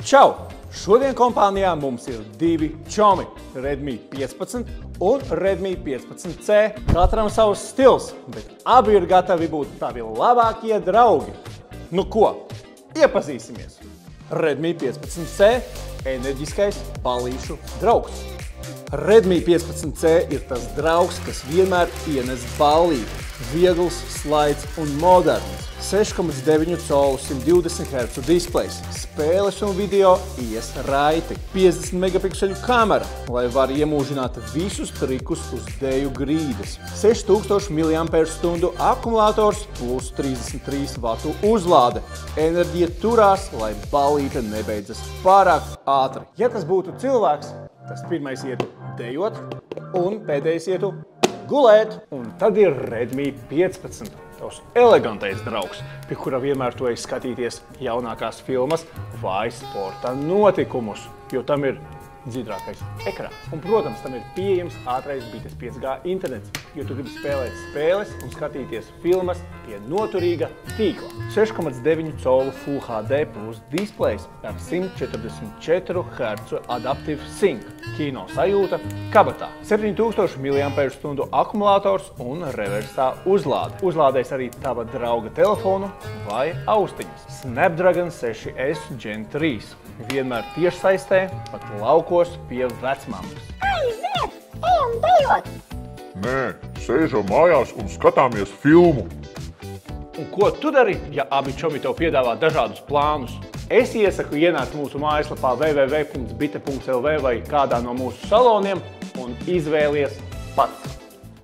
Čau! Šodien kompānijā mums ir divi čomi – Redmi 15 un Redmi 15C. Katram savs stils, bet abi ir gatavi būt tavi labākie draugi. Nu ko, iepazīsimies! Redmi 15C – enerģiskais ballīšu draugs. Redmi 15C ir tas draugs, kas vienmēr ienes ballīti. Viegls, slaids un moderns. 6,9 colu 120 Hz displejs. Spēles un video ies raiti. 50 megapikseļu kamera, lai var iemūžināt visus trikus uz deju grīdas. 6000 mAh akumulators plus 33 vatu uzlāde. Enerģija turās, lai ballīte nebeidzas pārāk ātri. Ja tas būtu cilvēks, tas pirmais ietu dejot un pēdējais ietu gulēt. Un tad ir Redmi 15, tavs elegantais draugs, pie kura vienmēr tu ej skatīties jaunākās filmas vai sporta notikumus, jo tam ir dzidrākais ekrāns. Un, protams, tam ir pieejams ātrais bites 5G internets, jo tu gribi spēlēt spēles un skatīties filmas pie noturīga tīkla. 6,9 colu Full HD plus displejs ar 144 Hz Adaptive Sync. Kino sajūta kabatā. 7000 mAh akumulators un reversā uzlāde. Uzlādēs arī tava drauga telefonu vai austiņas. Snapdragon 6S Gen 3. Vienmēr tiešsaistē, pat laukos pie vecmammas. Aiziet! Ejam dejot! Nē, sēžam mājās un skatāmies filmu. Un ko tu dari, ja abi čomi tev piedāvā dažādus plānus? Es iesaku ienākt mūsu mājaslapā www.bite.lv vai kādā no mūsu saloniem un izvēlies pats.